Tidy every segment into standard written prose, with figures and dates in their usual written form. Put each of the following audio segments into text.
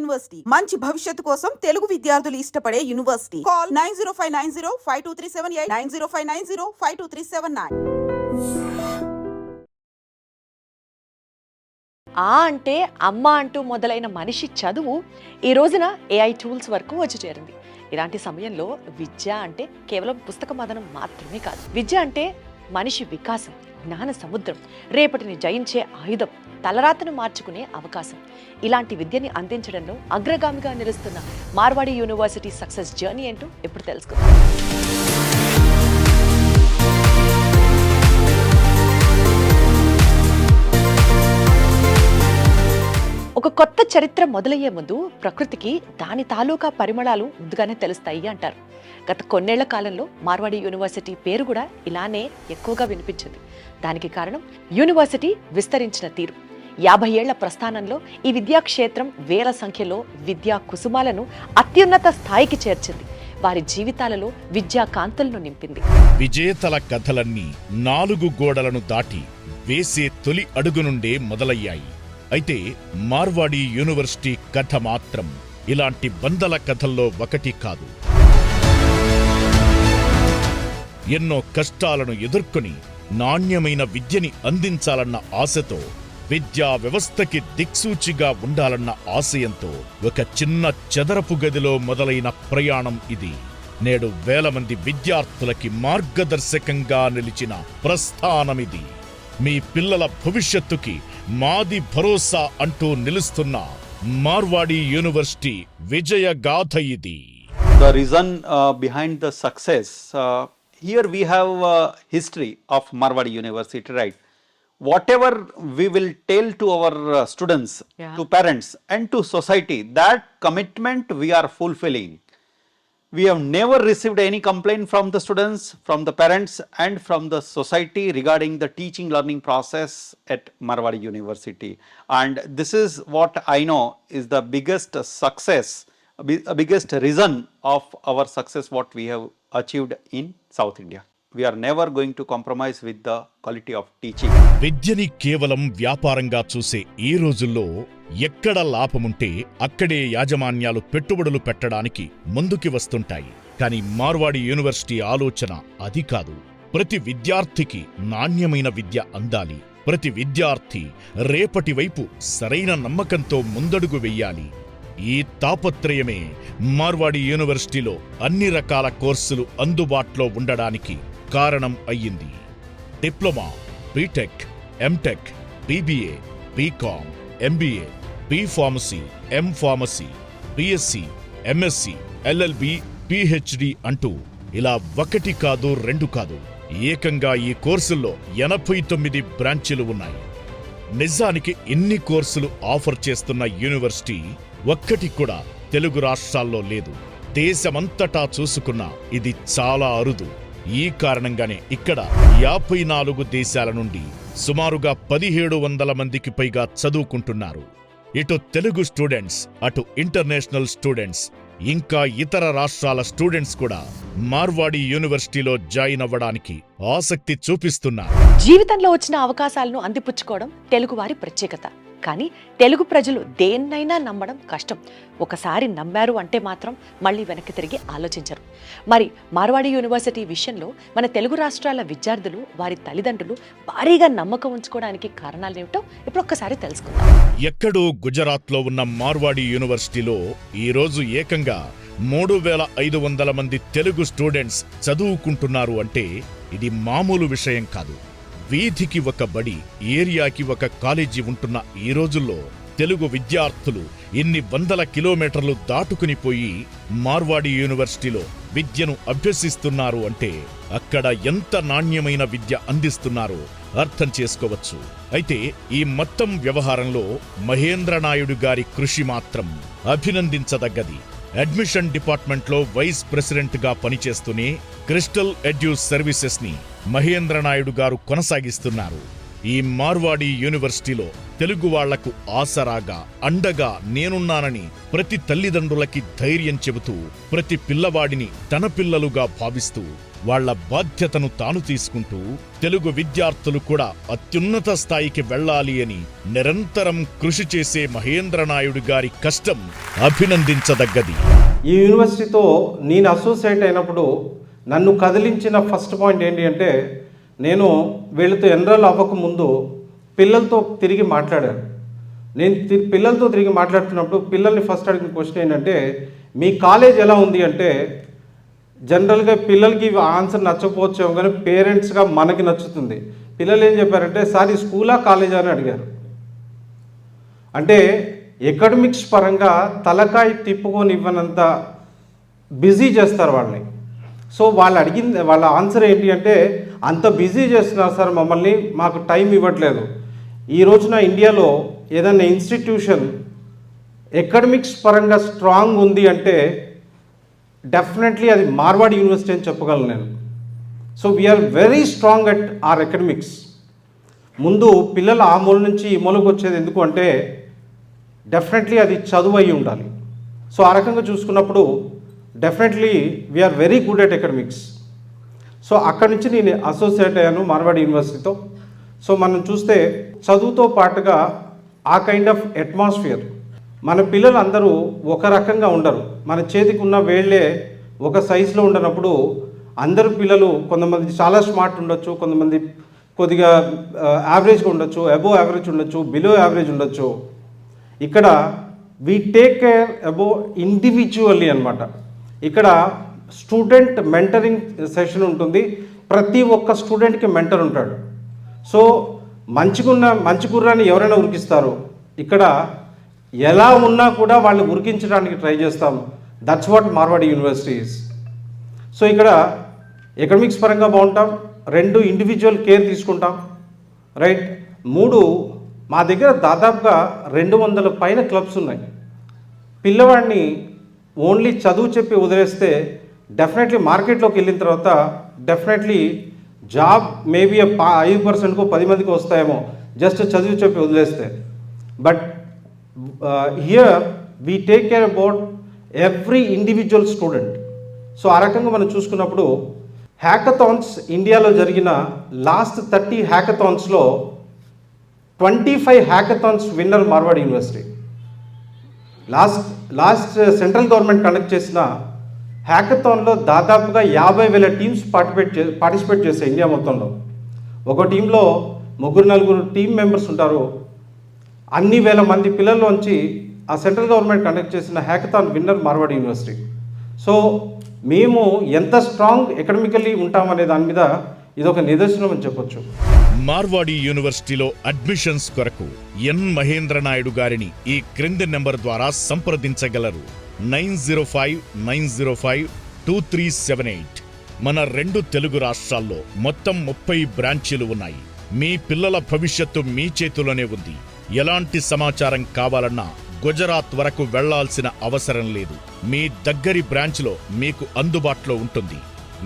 University మంచి భవిష్యత్తు కోసం తెలుగు విద్యార్థులు ఇష్టపడే యూనివర్సిటీ. కాల్ 9059052378 9059052379. ఆ అంటే అమ్మ అంటూ మొదలైన మనిషి చదువు ఈ రోజున ఏఐ టూల్స్ వరకు వచ్చి చేరింది. ఇలాంటి సమయంలో విద్య అంటే కేవలం పుస్తక మదనం మాత్రమే కాదు. విద్య అంటే మనిషి వికాసం, జ్ఞాన సముద్రం, రేపటిని జయించే ఆయుధం, తలరాతను మార్చుకునే అవకాశం. ఇలాంటి విద్యని అందించడంలో అగ్రగామిగా నిలుస్తున్న మార్వాడి యూనివర్సిటీ సక్సెస్ జర్నీ ఏంటో ఇప్పుడు తెలుసుకుందాం. ఒక కొత్త చరిత్ర మొదలయ్యే ముందు ప్రకృతికి దాని తాలూకా పరిమళాలు ముందుగానే తెలుస్తాయి అంటారు. గత కొన్నేళ్ల కాలంలో మార్వాడి యూనివర్సిటీ పేరు కూడా ఇలానే ఎక్కువగా వినిపించింది. దానికి కారణం యూనివర్సిటీ విస్తరించిన తీరు. 50 ఏళ్ల ప్రస్థానంలో ఈ విద్యాక్షేత్రం వేల సంఖ్యలో విద్యా కుసుమాలను అత్యున్నత స్థాయికి చేర్చింది. వారి జీవితాలలో విద్యా కాంతులను నింపింది. విజేతల కథలన్నీ 4 గోడలను దాటి వేసే తొలి అడుగు నుండే మొదలయ్యాయి. అయితే మార్వాడి యూనివర్సిటీ కథ మాత్రం ఇలాంటి వందల కథల్లో ఒకటి కాదు. ఎన్నో కష్టాలను ఎదుర్కొని నాణ్యమైన విద్యని అందించాలన్న ఆశతో, విద్యా వ్యవస్థకి దిక్సూచిగా ఉండాలన్న ఆశయంతో ఒక చిన్న చదరపు గదిలో మొదలైన ప్రయాణం ఇది నేడు వేల మంది విద్యార్థులకి మార్గదర్శకంగా నిలిచిన ప్రస్థానమిది. మీ పిల్లల భవిష్యత్తుకి మాది భరోసా అంటూ నిలుస్తున్న మార్వాడి యూనివర్సిటీ విజయ గాథ ఇది. The reason behind the success, here we have history of Marwadi University, right? Whatever we will tell to our students, to parents and to society, that commitment we are fulfilling. We have never received any complaint from the students, from the parents and from the society regarding the teaching learning process at Marwadi University. And this is what I know is the biggest success, biggest reason of our success what we have achieved in South India. We are never going to compromise with the quality of teaching. విద్యని కేవలం వ్యాపారంగా చూసే ఈ రోజుల్లో ఎక్కడ లాభముంటే అక్కడే యాజమాన్యాలు పెట్టుబడులు పెట్టడానికి ముందుకి వస్తుంటాయి. కానీ మార్వాడి యూనివర్సిటీ ఆలోచన అది కాదు. ప్రతి విద్యార్థికి నాణ్యమైన విద్య అందాలి. ప్రతి విద్యార్థి రేపటి వైపు సరైన నమ్మకంతో ముందడుగు వెయ్యాలి. ఈ తాపత్రయమే మార్వాడి యూనివర్సిటీలో అన్ని రకాల కోర్సులు అందుబాటులో ఉండడానికి కారణం అయ్యింది. Diploma, BTech, MTech, BBA, BCom, MBA, B pharmacy, M pharmacy, BSc, MSc, LLB, PhD అంటూ ఇలా 1 కాదు 2 కాదు, ఏకంగా ఈ కోర్సుల్లో 89 బ్రాంచీలు ఉన్నాయి. నిజానికి ఇన్ని కోర్సులు ఆఫర్ చేస్తున్న యూనివర్సిటీ ఒక్కటి కూడా తెలుగు రాష్ట్రాల్లో లేదు. దేశమంతటా చూసుకున్నా ఇది చాలా అరుదు. ఈ కారణంగానే ఇక్కడ 54 దేశాల నుండి సుమారుగా 1700 మందికి పైగా చదువుకుంటున్నారు. ఇటు తెలుగు స్టూడెంట్స్, అటు ఇంటర్నేషనల్ స్టూడెంట్స్, ఇంకా ఇతర రాష్ట్రాల స్టూడెంట్స్ కూడా మార్వాడి యూనివర్సిటీలో జాయిన్ అవ్వడానికి ఆసక్తి చూపిస్తున్నారు. జీవితంలో వచ్చిన అవకాశాలను అందిపుచ్చుకోవడం తెలుగు వారి ప్రత్యేకత. కానీ తెలుగు ప్రజలు దేన్నైనా నమ్మడం కష్టం. ఒకసారి నమ్మారు అంటే మాత్రం మళ్ళీ వెనక్కి తిరిగి ఆలోచించరు. మరి మార్వాడి యూనివర్సిటీ విషయంలో మన తెలుగు రాష్ట్రాల విద్యార్థులు, వారి తల్లిదండ్రులు భారీగా నమ్మకం ఉంచుకోవడానికి కారణాలేమిటో ఇప్పుడు ఒక్కసారి తెలుసుకుందాం. ఎక్కడో గుజరాత్లో ఉన్న మార్వాడి యూనివర్సిటీలో ఈరోజు ఏకంగా 3500 మంది తెలుగు స్టూడెంట్స్ చదువుకుంటున్నారు అంటే ఇది మామూలు విషయం కాదు. వీధికి ఒక బడి, ఏరియాకి ఒక కాలేజీ ఉంటున్న ఈ రోజుల్లో తెలుగు విద్యార్థులు ఇన్ని 100 కిలోమీటర్లు దాటుకుని పోయి మార్వాడి యూనివర్సిటీలో విద్యను అభ్యసిస్తున్నారు అంటే అక్కడ ఎంత నాణ్యమైన విద్య అందిస్తున్నారో అర్థం చేసుకోవచ్చు. అయితే ఈ మొత్తం వ్యవహారంలో మహేంద్రనాయుడు గారి కృషి మాత్రం అభినందించదగ్గది. అడ్మిషన్ డిపార్ట్మెంట్లో వైస్ ప్రెసిడెంట్గా పనిచేస్తూనే క్రిస్టల్ ఎడ్యూ సర్వీసెస్ ని మహేంద్రనాయుడు గారు కొనసాగిస్తున్నారు. ఈ మార్వాడి యూనివర్సిటీలో తెలుగు వాళ్లకు ఆసరాగా అండగా నేనున్నానని ప్రతి తల్లిదండ్రులకి ధైర్యం చెబుతూ ప్రతి పిల్లవాడిని తన పిల్లలుగా భావిస్తూ వాళ్ల బాధ్యతను తాను తీసుకుంటూ తెలుగు విద్యార్థులు కూడా అత్యున్నత స్థాయికి వెళ్ళాలి అని నిరంతరం కృషి చేసే మహేంద్రనాయుడు గారి కష్టం అభినందించదగ్గది. ఈ యూనివర్సిటీతో నేను అసోసియేట్ అయినప్పుడు నన్ను కదిలించిన ఫస్ట్ పాయింట్ ఏంటి అంటే, నేను వీళ్ళతో ఎన్రోల్ అవ్వకముందు పిల్లలతో తిరిగి మాట్లాడాను. నేను పిల్లలతో తిరిగి మాట్లాడుతున్నప్పుడు పిల్లల్ని ఫస్ట్ అడిగిన క్వశ్చన్ ఏంటంటే, మీ కాలేజ్ ఎలా ఉంది అంటే, జనరల్గా పిల్లలకి ఆన్సర్ నచ్చకపోవచ్చేమో కానీ పేరెంట్స్గా మనకి నచ్చుతుంది. పిల్లలు ఏం చెప్పారంటే, సార్ ఈ స్కూలా కాలేజా అని అడిగారు. అంటే ఎకడమిక్స్ పరంగా తలకాయ తిప్పుకొని ఇవ్వనంత బిజీ చేస్తారు వాళ్ళని. సో వాళ్ళు అడిగింది, వాళ్ళ ఆన్సర్ ఏంటి అంటే, అంత బిజీ చేస్తున్నారు సార్ మమ్మల్ని, మాకు టైం ఇవ్వట్లేదు. ఈ రోజున ఇండియాలో ఏదైనా ఇన్స్టిట్యూషన్ ఎకడమిక్స్ పరంగా స్ట్రాంగ్ ఉంది అంటే డెఫినెట్లీ అది మార్వాడి యూనివర్సిటీ అని చెప్పగలను నేను. So we are very strong at our academics. ముందు పిల్లలు ఆ మూల నుంచి ఈ మూలకు వచ్చేది ఎందుకు అంటే, డెఫినెట్లీ అది చదువు అయి ఉండాలి. సో ఆ రకంగా చూసుకున్నప్పుడు definitely we are very good at academics. So అక్కడి నుంచి నేను అసోసియేట్ అయ్యాను మార్వాడి యూనివర్సిటీతో. సో మనం చూస్తే చదువుతో పాటుగా ఆ కైండ్ ఆఫ్ అట్మాస్ఫియర్, మన పిల్లలు అందరూ ఒక రకంగా ఉండరు. మన చేతికి ఉన్న వేళ్ళే ఒక సైజులో ఉండనప్పుడు అందరు పిల్లలు, కొంతమంది చాలా స్మార్ట్ ఉండొచ్చు, కొంతమంది కొద్దిగా యావరేజ్గా ఉండొచ్చు, అబోవ్ యావరేజ్ ఉండొచ్చు, బిలో యావరేజ్ ఉండొచ్చు. ఇక్కడ we take care above individually అనమాట. ఇక్కడ స్టూడెంట్ మెంటరింగ్ సెషన్ ఉంటుంది. ప్రతి ఒక్క స్టూడెంట్కి మెంటర్ ఉంటాడు. సో మంచి గుర్రాన్ని ఎవరైనా ఉరికిస్తారు, ఇక్కడ ఎలా ఉన్నా కూడా వాళ్ళు ఉరికించడానికి ట్రై చేస్తాం. That's what Marwadi university is. So ఇక్కడ ఎకడమిక్స్ పరంగా బాగుంటాం, 2 ఇండివిజువల్ కేర్ తీసుకుంటాం, రైట్. 3 మా దగ్గర దాదాపుగా 200 పైన క్లబ్స్ ఉన్నాయి. పిల్లవాడిని ఓన్లీ చదువు చెప్పి వదిలేస్తే డెఫినెట్లీ మార్కెట్లోకి వెళ్ళిన తర్వాత డెఫినెట్లీ జాబ్ మేబీ 5%కో 10 మందికి వస్తాయేమో జస్ట్ చదువు చెప్పి వదిలేస్తే. But here we take care about every individual student. So ఆ రకంగా మనం చూసుకున్నప్పుడు హ్యాకథాన్స్ ఇండియాలో జరిగిన లాస్ట్ 30 హ్యాకథాన్స్లో 25 hackathons winner Marwadi university. Last central government conduct చేసిన హ్యాకథాన్లో దాదాపుగా 50,000 టీమ్స్ పార్టిసిపేట్ చేశాయి ఇండియా మొత్తంలో. ఒక టీంలో 3-4 టీమ్ మెంబర్స్ ఉంటారు. అన్ని వేల మంది పిల్లల్లోంచి ఆ సెంట్రల్ గవర్నమెంట్ కండక్ట్ చేసిన hackathon winner Marwadi university. So మేము ఎంత స్ట్రాంగ్ ఎకడమికల్లీ ఉంటామనే దాని మీద ఇదొక నిదర్శనం అని చెప్పొచ్చు. మార్వాడి యూనివర్సిటీలో అడ్మిషన్స్ కొరకు ఎన్ మహేంద్రనాయుడు గారిని ఈ క్రింది నెంబర్ ద్వారా సంప్రదించగలరు. 9059052378. మన 2 తెలుగు రాష్ట్రాల్లో మొత్తం 30 బ్రాంచీలు ఉన్నాయి. మీ పిల్లల భవిష్యత్తు మీ చేతిలోనే ఉంది. ఎలాంటి సమాచారం కావాలన్నా గుజరాత్ వరకు వెళ్లాల్సిన అవసరం లేదు. మీ దగ్గరి బ్రాంచ్లో మీకు అందుబాటులో ఉంటుంది.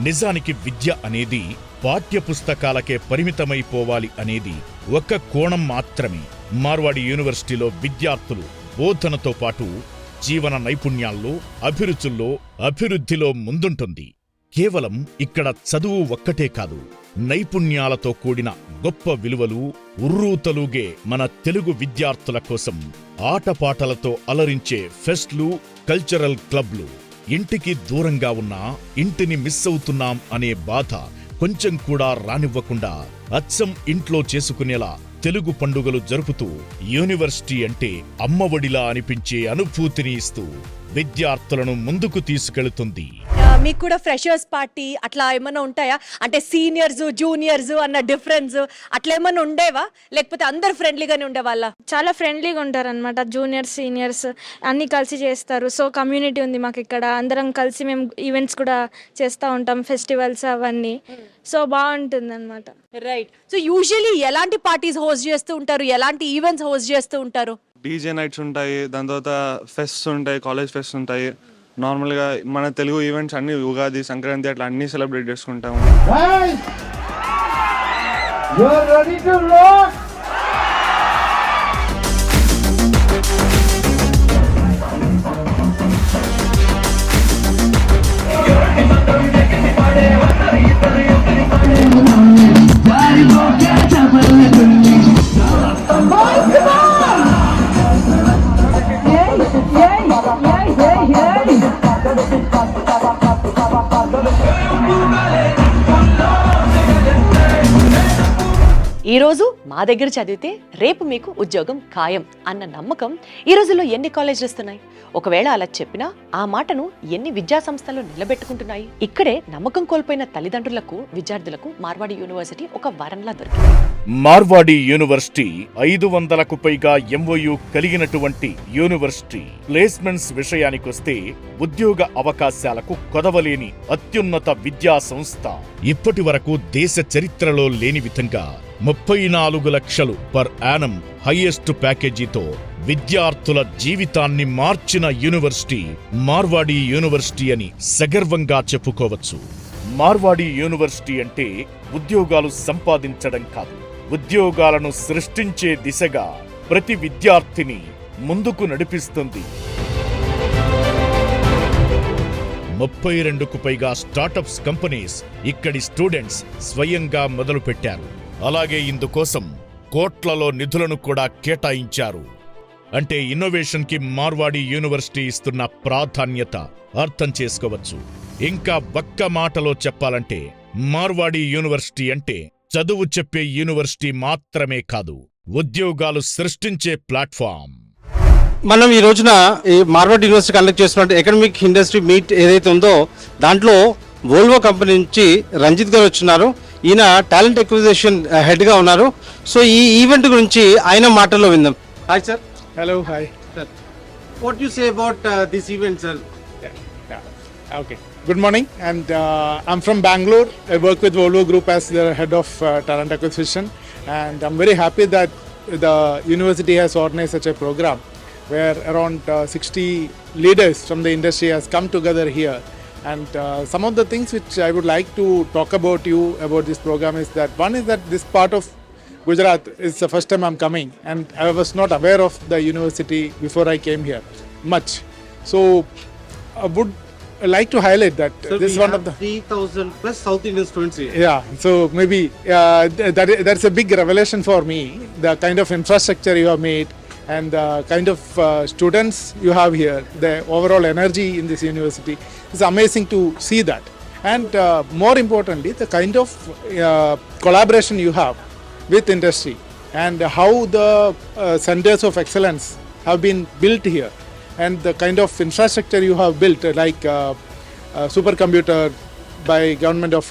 నిజానికి విద్య అనేది పాఠ్యపుస్తకాలకే పరిమితమైపోవాలి అనేది ఒక కోణం మాత్రమే. మార్వాడి యూనివర్సిటీలో విద్యార్థులు బోధనతో పాటు జీవన నైపుణ్యాల్లో, అభిరుచుల్లో, అభివృద్ధిలో ముందుంటుంది. కేవలం ఇక్కడ చదువు ఒక్కటే కాదు, నైపుణ్యాలతో కూడిన గొప్ప విలువలు ఉర్రూతలూగే మన తెలుగు విద్యార్థుల కోసం ఆటపాటలతో అలరించే ఫెస్ట్లు, కల్చరల్ క్లబ్లు. ఇంటికి దూరంగా ఉన్నా ఇంటిని మిస్ అవుతున్నాం అనే బాధ కొంచెం కూడా రానివ్వకుండా అచ్చం ఇంట్లో చేసుకునేలా తెలుగు పండుగలు జరుపుతూ యూనివర్సిటీ అంటే అమ్మఒడిలా అనిపించే అనుభూతిని ఇస్తూ విద్యార్థులను ముందుకు తీసుకెళుతుంది. మీకు కూడా ఫ్రెషర్స్ పార్టీ అట్లా ఏమైనా ఉంటాయా? అంటే సీనియర్స్ జూనియర్స్ అన్న డిఫరెన్స్ అట్లా ఏమైనా ఉండేవా, లేకపోతే అందరు ఫ్రెండ్లీగానే ఉండేవాళ్ళ? చాలా ఫ్రెండ్లీగా ఉంటారు అనమాట. జూనియర్స్ సీనియర్స్ అన్నీ కలిసి చేస్తారు. సో కమ్యూనిటీ ఉంది మాకు ఇక్కడ. అందరం కలిసి మేము ఈవెంట్స్ కూడా చేస్తూ ఉంటాం, ఫెస్టివల్స్ అవన్నీ. సో బాగుంటుంది అనమాట. రైట్. సో యూజువల్లీ ఎలాంటి పార్టీస్ హోస్ట్ చేస్తూ ఉంటారు, ఎలాంటి ఈవెంట్స్ హోస్ట్ చేస్తూ ఉంటారు? డీజే నైట్స్ ఉంటాయి, దాని తర్వాత ఫెస్ట్స్ ఉంటాయి, కాలేజ్ ఫెస్ట్ ఉంటాయి. నార్మల్గా మన తెలుగు ఈవెంట్స్ అన్ని ఉగాది, సంక్రాంతి అట్లా అన్నీ సెలబ్రేట్ చేసుకుంటాము. ఈ రోజు మా దగ్గర చదివితే రేపు మీకు ఉద్యోగం ఖాయం అన్న నమ్మకం ఈ రోజుల్లో ఎన్ని కాలేజీలు ఇస్తున్నాయి? ఒకవేళ అలా చెప్పినా ఆ మాటను ఎన్ని విద్యా సంస్థలు నిలబెట్టుకుంటున్నాయి? ఇక్కడే నమ్మకం కోల్పోయిన తల్లిదండ్రులకు, విద్యార్థులకు మార్వాడి యూనివర్సిటీ ఒక వరంలా దొరికింది. మార్వాడి యూనివర్సిటీ 500కు పైగా ఎంఓయు కలిగినటువంటి యూనివర్సిటీ. ప్లేస్మెంట్స్ విషయానికొస్తే ఉద్యోగ అవకాశాలకు కొదవలేని అత్యున్నత విద్యా సంస్థ. ఇప్పటి వరకు దేశ చరిత్రలో లేని విధంగా 34 లక్షలు పర్ యానం హైయెస్ట్ ప్యాకేజీతో విద్యార్థుల జీవితాన్ని మార్చిన యూనివర్సిటీ మార్వాడి యూనివర్సిటీ అని సగర్వంగా చెప్పుకోవచ్చు. మార్వాడి యూనివర్సిటీ అంటే ఉద్యోగాలు సంపాదించడం కాదు, ఉద్యోగాలను సృష్టించే దిశగా ప్రతి విద్యార్థిని ముందుకు నడిపిస్తుంది. 32కు పైగా స్టార్టప్స్ కంపెనీస్ ఇక్కడి స్టూడెంట్స్ స్వయంగా మొదలుపెట్టారు. అలాగే ఇందుకోసం కోట్లలో నిధులను కూడా కేటాయించారు. అంటే ఇన్నోవేషన్ కి మార్వాడి యూనివర్సిటీ ఇస్తున్న ప్రాధాన్యత అర్థం చేసుకోవచ్చు. ఇంకా ఒక్క మాటలో చెప్పాలంటే మార్వాడి యూనివర్సిటీ అంటే చదువు చెప్పే యూనివర్సిటీ మాత్రమే కాదు, ఉద్యోగాలు సృష్టించే ప్లాట్ఫామ్. మనం ఈ రోజున ఈ మార్వాడి యూనివర్సిటీ కండక్ట్ చేస్తున్న ఎకనామిక్ ఇండస్ట్రీ మీట్ ఏదైతే ఉందో దాంట్లో వోల్వో కంపెనీ నుంచి రంజిత్ గారు వచ్చినారు. ఈయన టాలెంట్ ఎక్విజిషన్ హెడ్ గా ఉన్నారు. సో ఈ ఈవెంట్ గురించి ఆయన మాటల్లో విందాం. Hi sir. Hello, hi. Sir, what you say about this event sir? Okay. Good morning, and I'm from Bangalore. I work with Volvo Group as the head of talent acquisition, and I'm very happy that the university has organized such a program where around 60 leaders from the industry has come together here. And some of the things which I would like to talk about this program is that one is that this part of Gujarat is the first time I'm coming, and I was not aware of the university before I came here much. So I would like to highlight that this is one of the 3,000 plus South Indian students here. yeah. So maybe that's a big revelation for me. The kind of infrastructure you have made and the kind of students you have here, the overall energy in this university is amazing to see that. And more importantly, the kind of collaboration you have with industry and how the centers of excellence have been built here, and the kind of infrastructure you have built like supercomputer by government of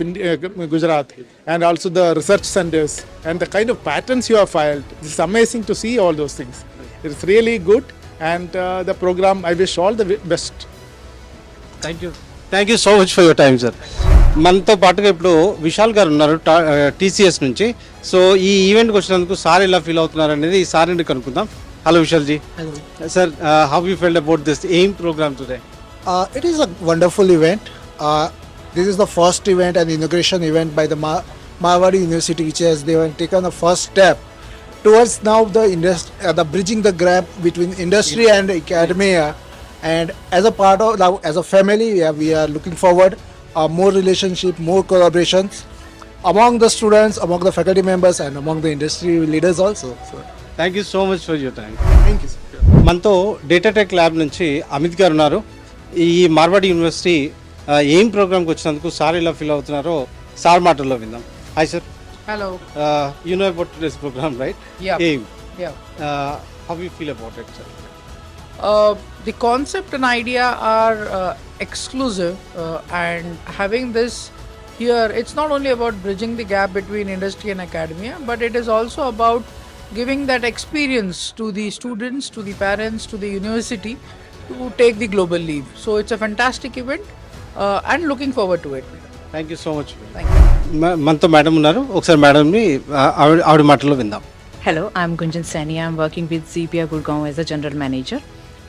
Gujarat, and also the research centers and the kind of patents you have filed. It's amazing to see all those things. It's really good, and the program, I wish all the best. Thank you so much for your time sir. మనతో పాటుగా ఇప్పుడు విశాల్ గారు ఉన్నారు TCS నుంచి. So ఈ ఈవెంట్కి వచ్చినందుకు sir ఎలా ఫీల్ అవుతున్నారు అనేది సార్ నుండి కనుక్కుందాం. Hello Vishal ji. Sir, how you felt about this aim programme today? It is a wonderful event. This is the first event and inauguration event by the Marwadi University, which has they have taken the first step towards now the bridging the gap between industry and academia. And as a part of now, as a family, we are looking forward more relationship, more collaborations among the students, among the faculty members, and among the industry leaders also. So, thank you so much for your time. thank you, sir. మనతో data tech lab నుంచి అమిత్ గారు ఉన్నారు. ఈ Marwadi university aim ప్రోగ్రామ్కి వచ్చినందుకు sir ఎలా feel అవుతున్నారో sir మాటల్లో విందాం. Hi sir. Hello. You know about today's program, right? Yeah. AIM. Yeah. How do you feel about it, sir? The concept and idea are exclusive, and having this here, it's not only about bridging the gap between industry and academia, but it is also about giving that experience to the students, to the parents, to the university to take the global leap. So it's a fantastic event, and looking forward to it. Thank you so much. Thank you. మనతో madam ఉన్నారు. ఒకసారి మేడంని ఆవిడ మాటల్లో విందాం. Hello, I'm Gunjan Sani. I'm working with CPR Gurgaon as a general manager.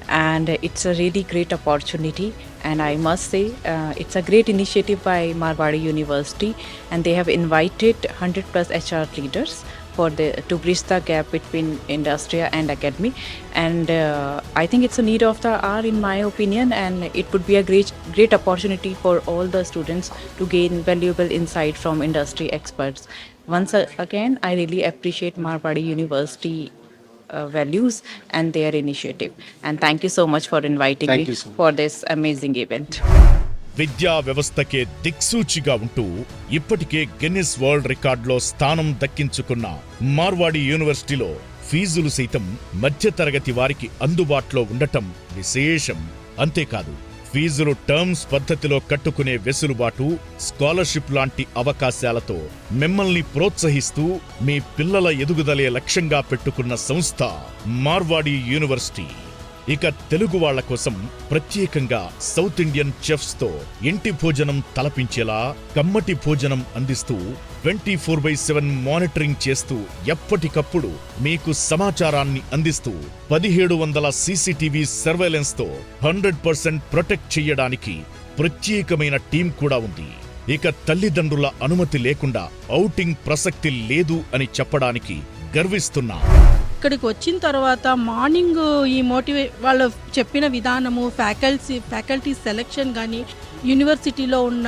and it's a really great opportunity. And I must say, it's a great initiative by Marwadi University, and they have invited 100 plus HR leaders to bridge the gap between industry and academy. And I think it's a need of the hour, in my opinion, and it would be a great opportunity for all the students to gain valuable insight from industry experts. Once again, I really appreciate Marwadi University values and their initiative, and thank you so much for inviting Thank me you so much. for this amazing event. విద్యా వ్యవస్థకే దిక్సూచిగా ఉంటూ ఇప్పటికే Guinness world రికార్డులో స్థానం దక్కించుకున్న మార్వాడి యూనివర్సిటీలో ఫీజులు సైతం మధ్యతరగతి వారికి అందుబాటులో ఉండటం విశేషం. అంతేకాదు, ఫీజులు టర్మ్స్ పద్ధతిలో కట్టుకునే వెసులుబాటు, స్కాలర్షిప్ లాంటి అవకాశాలతో మిమ్మల్ని ప్రోత్సహిస్తూ మీ పిల్లల ఎదుగుదలే లక్ష్యంగా పెట్టుకున్న సంస్థ మార్వాడి యూనివర్సిటీ. ఇక తెలుగు వాళ్ల కోసం ప్రత్యేకంగా సౌత్ ఇండియన్ చెఫ్స్ తో ఇంటి భోజనం తలపించేలా కమ్మటి భోజనం అందిస్తూ 24/7 మానిటరింగ్ చేస్తూ ఎప్పటికప్పుడు మీకు సమాచారాన్ని అందిస్తూ 1700 సీసీటీవీ సర్వేలెన్స్ తో 100% ప్రొటెక్ట్ చేయడానికి ప్రత్యేకమైన టీం కూడా ఉంది. ఇక తల్లిదండ్రుల అనుమతి లేకుండా ఔటింగ్ ప్రసక్తి లేదు అని చెప్పడానికి గర్విస్తున్నా. ఇక్కడికి వచ్చిన తర్వాత మార్నింగ్ ఈ వాళ్ళు చెప్పిన విధానము, ఫ్యాకల్టీ సెలెక్షన్ కానీ, యూనివర్సిటీలో ఉన్న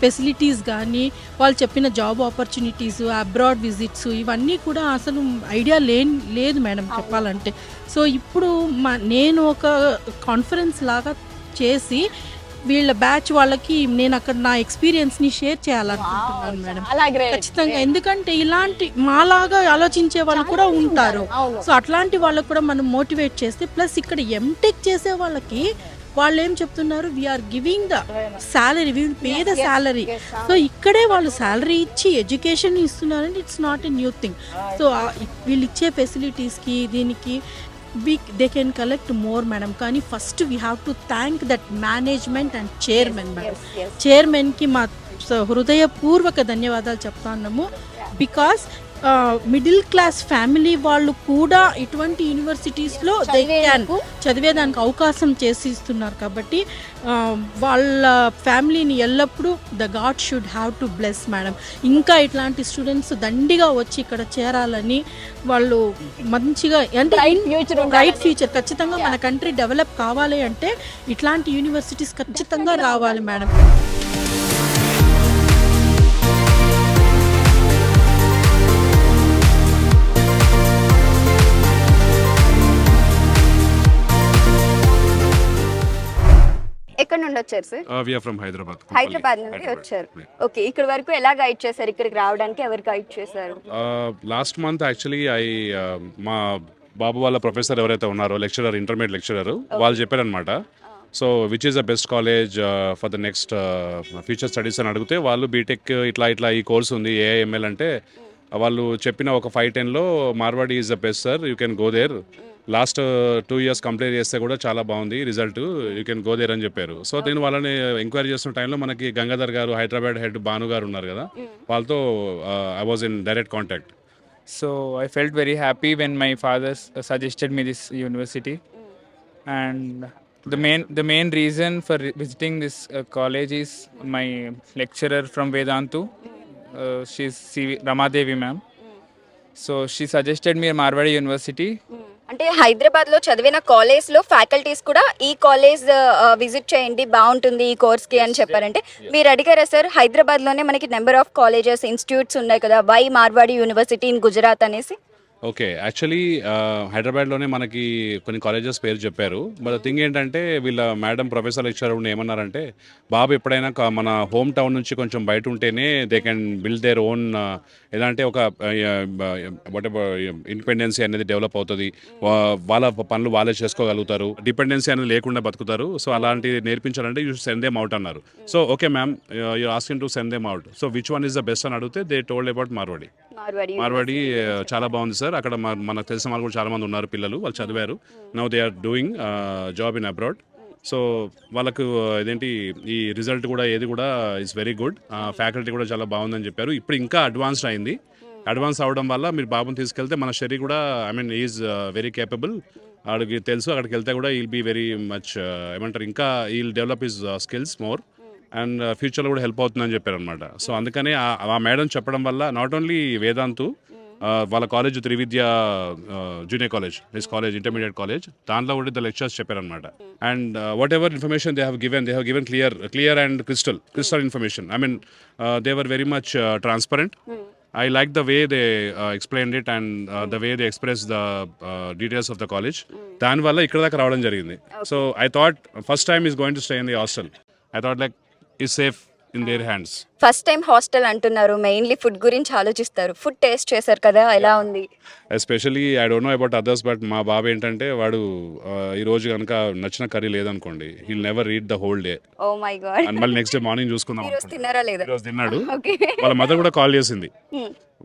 ఫెసిలిటీస్ కానీ, వాళ్ళు చెప్పిన జాబ్ ఆపర్చునిటీస్, అబ్రాడ్ విజిట్స్, ఇవన్నీ కూడా అసలు ఐడియా లేదు మేడం చెప్పాలంటే. సో ఇప్పుడు నేను ఒక కాన్ఫరెన్స్ లాగా చేసి వీళ్ళ బ్యాచ్ వాళ్ళకి నేను అక్కడ నా ఎక్స్పీరియన్స్ని షేర్ చేయాలనుకుంటున్నాను మేడం. ఖచ్చితంగా, ఎందుకంటే ఇలాంటి మాలాగా ఆలోచించే వాళ్ళు కూడా ఉంటారు. సో అట్లాంటి వాళ్ళకు కూడా మనం మోటివేట్ చేస్తే, ప్లస్ ఇక్కడ ఎంటెక్ చేసే వాళ్ళకి వాళ్ళు ఏం చెప్తున్నారు, we are giving the salary, we will pay the salary. So ఇక్కడే వాళ్ళు శాలరీ ఇచ్చి ఎడ్యుకేషన్ ఇస్తున్నారంటే it's not a new thing. So వీళ్ళు ఇచ్చే ఫెసిలిటీస్కి దీనికి they can collect more madam, కానీ first we have to thank that management and chairman madam. చైర్మన్కి మా హృదయపూర్వక ధన్యవాదాలు చెప్తున్నాము. బికాస్ మిడిల్ క్లాస్ ఫ్యామిలీ వాళ్ళు కూడా ఇటువంటి యూనివర్సిటీస్లో చదివేదానికి అవకాశం చేసి ఇస్తున్నారు. కాబట్టి వాళ్ళ ఫ్యామిలీని ఎల్లప్పుడూ the God should have to bless madam. ఇంకా ఇట్లాంటి స్టూడెంట్స్ దండిగా వచ్చి ఇక్కడ చేరాలని, వాళ్ళు మంచిగా అంటే రైట్ ఫ్యూచర్, ఖచ్చితంగా మన కంట్రీ డెవలప్ కావాలి అంటే ఇట్లాంటి యూనివర్సిటీస్ ఖచ్చితంగా రావాలి మేడం. ఎక్కడ నుండి వచ్చారు sir? We are from Hyderabad. Hyderabad నుండి వచ్చారు. ఓకే, ఇక్కడ వరకు ఎలా గైడ్ చేశారు? ఇక్కడికి రావడానికి ఎవరు గైడ్ చేశారు? లాస్ట్ మంత్ యాక్చువల్లీ మా బాబు వాళ్ళ ప్రొఫెసర్ ఎవరైతే ఉన్నారో, లెక్చరర్, ఇంటర్మీడియట్ లెక్చరర్, వాళ్ళు చెప్పారనమాట. So which is the best college for the next future studies అని అడిగితే, వాళ్ళు బీటెక్ ఇట్లా ఈ కోర్స్ ఉంది ఏఐఎంఎల్ అంటే, వాళ్ళు చెప్పిన ఒక 5-10లో Marwadi is the best sir, you can go there. Last 2 years complete చేస్తే కూడా చాలా బాగుంది result, you can go there అని చెప్పారు. సో నేను వాళ్ళని ఎంక్వైరీ చేస్తున్న టైంలో మనకి గంగాధర్ గారు, హైదరాబాద్ హెడ్ భాను గారు ఉన్నారు కదా, వాళ్ళతో I was in direct contact. So I felt very happy when my father suggested me this university, and the main reason for visiting this college is my lecturer from Vedantu. She's Ramadevi ma'am. So she suggested me Marwadi University. అంటే హైదరాబాద్లో చదివిన కాలేజ్లో faculties కూడా ఈ college visit చేయండి బాగుంటుంది ఈ కోర్స్కి అని చెప్పారంటే, మీరు అడిగారా సార్ హైదరాబాద్లోనే మనకి నెంబర్ ఆఫ్ కాలేజెస్, ఇన్స్టిట్యూట్స్ ఉన్నాయి కదా, why Marwadi university in Gujarat అనేసి? ఓకే, యాక్చువల్లీ హైదరాబాద్లోనే మనకి కొన్ని కాలేజెస్ పేరు చెప్పారు. బట్ థింగ్ ఏంటంటే, వీళ్ళ మేడం ప్రొఫెసర్ లెక్చరర్ ఉండి ఏమన్నారంటే, బాబు ఎప్పుడైనా మన హోమ్ టౌన్ నుంచి కొంచెం బయట ఉంటేనే they can build their own, ఏదంటే ఒక వాట్ ఎవర్ ఇండిపెండెన్సీ అనేది డెవలప్ అవుతుంది, వాళ్ళ పనులు వాళ్ళే చేసుకోగలుగుతారు, డిపెండెన్సీ అనేది లేకుండా బతుకుతారు. సో అలాంటి నేర్పించాలంటే యూ సెండ్ దేమ్ అవుట్ అన్నారు. So okay ma'am, you asking to send them out. So which one is the best అని అడిగితే దే టోల్డ్ అబౌట్ మార్వాడి. చాలా బాగుంది సార్, అక్కడ మనకు తెలిసిన వాళ్ళు కూడా చాలా మంది ఉన్నారు పిల్లలు, వాళ్ళు చదివారు. Now they are doing job in abroad. So వాళ్ళకు ఇదేంటి ఈ రిజల్ట్ కూడా ఏది కూడా ఇట్స్ వెరీ గుడ్, ఫ్యాకల్టీ కూడా చాలా బాగుందని చెప్పారు. ఇప్పుడు ఇంకా అడ్వాన్స్డ్ అయింది. అడ్వాన్స్ అవడం వల్ల మీరు బాబుని తీసుకెళ్తే మన షరీ కూడా, I mean is very capable. వాడికి తెలుసు అక్కడికి వెళ్తే కూడా ఈల్ బీ వెరీ మచ్ ఏమంటారు ఇంకా he'll develop his skills more and ఫ్యూచర్లో కూడా హెల్ప్ అవుతుందని చెప్పారు అనమాట. సో అందుకని ఆ మేడం చెప్పడం వల్ల నాట్ ఓన్లీ వేదాంతు వాళ్ళ college Trividya junior college this college intermediate college దాంట్లో కూడా ద లెక్చర్స్ చెప్పారనమాట. And whatever information they have given clear and crystal information. I mean they were very much transparent. I like the way they explained it and the way they expressed the details of the college. దాని వల్ల ఇక్కడ దాకా రావడం జరిగింది. So I thought first time is going to stay in the hostel. I thought like is safe in their hands. First time hostel అంటున్నారు, mainly food గురించి ఆలోచిస్తారు. Food taste చేశారు కదా, ఎలా ఉంది? Especially I don't know about others but మా బాబు ఏంటంటే వాడు ఈ రోజు కనుక నచ్చిన కర్రీ లేదనుకోండి he'll never read the whole day. Oh my god. And మళ్ళీ నెక్స్ట్ డే మార్నింగ్ చూసుకుందాం. ఈరోజు తిన్నారా లేదా? ఈరోజు తిన్నాడు. ఓకే. వాళ్ళ మదర్ కూడా కాల్ చేసింది.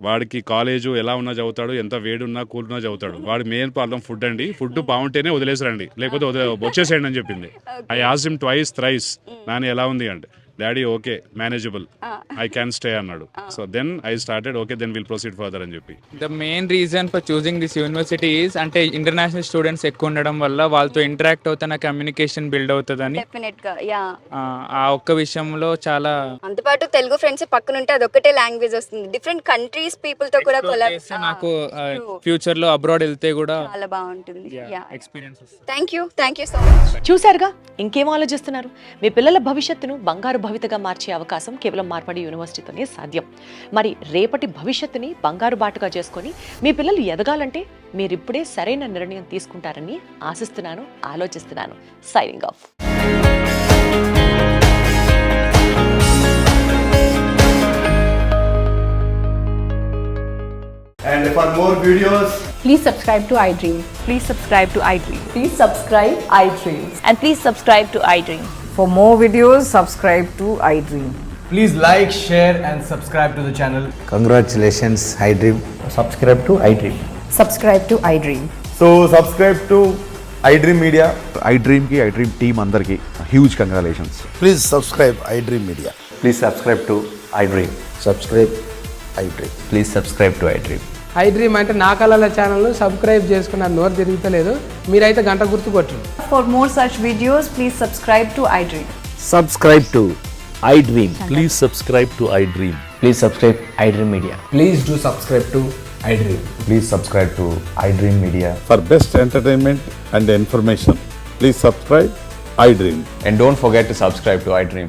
వాడికి కాలేజు ఎలా ఉన్నా చదువుతాడు, ఎంత వేడి ఉన్నా కూల్ ఉన్నా చదువుతాడు. వాడి మెయిన్ ప్రాబ్లం ఫుడ్ అండి. ఫుడ్ బాగుంటేనే వదిలేసరండి, లేకపోతే వచ్చేసేయండి అని చెప్పింది. I asked him twice thrice Nani ఎలా ఉంది అంటే daddy okay manageable I can stay అన్నాడు. So then I started okay then will proceed further అని చెప్పి. The main reason for choosing this university is అంటే ఇంటర్నేషనల్ స్టూడెంట్స్ ఎక్కువ ఉండడం వల్ల వాళ్ళతో ఇంటరాక్ట్ అవుతున్న కమ్యూనికేషన్ బిల్డ్ అవుతుందని. డెఫినెట్ గా యా. ఆ ఒక్క విషయంలో చాలా అంతపాటు తెలుగు ఫ్రెండ్స్ పక్కన ఉంటే అదొక్కటే లాంగ్వేజ్ వస్తుంది. డిఫరెంట్ కంట్రీస్ పీపుల్ తో కూడా నాకు ఫ్యూచర్ లో అబ్రాడ్ వెళ్తే కూడా చాలా బాగుంటుంది. Yeah experiences. Thank you so much. చూశారుగా, ఇంకేం ఆలోచిస్తున్నారు? మీ పిల్లల భవిష్యత్తును బంగారు భవితగా మార్చే అవకాశం కేవలం మార్వాడి యూనివర్సిటీతోనే సాధ్యం. మరి రేపటి భవిష్యత్తుని బంగారు బాటుగా చేసుకొని మీ పిల్లలు ఎదగాలంటే మీరిప్పుడే సరైన నిర్ణయం తీసుకుంటారని ఆశిస్తున్నాను, ఆలోచిస్తున్నాను. Signing off. And for more videos, Please subscribe to iDream. Please subscribe to iDream. Please subscribe iDream. And please subscribe to iDream. For more videos, subscribe to iDream. please like, share and subscribe to the channel. Congratulations, iDream. Subscribe to iDream. Subscribe to iDream. So subscribe to iDream Media. iDream ki iDream team andarki huge congratulations. Please subscribe iDream Media. Please subscribe to iDream. Subscribe iDream. Please subscribe to iDream. iDream అంటే నా కళల channel subscribe చేసుకున్న నోరు తిరుగుతలేదు, మీరైతే గంట గుర్తు కొట్టండి. For more such videos, please subscribe to iDream. Subscribe to iDream. Please subscribe to iDream. Please subscribe iDream Media. Please do subscribe to iDream. Please subscribe to iDream Media. For best entertainment and information, please subscribe iDream. And don't forget to subscribe to iDream.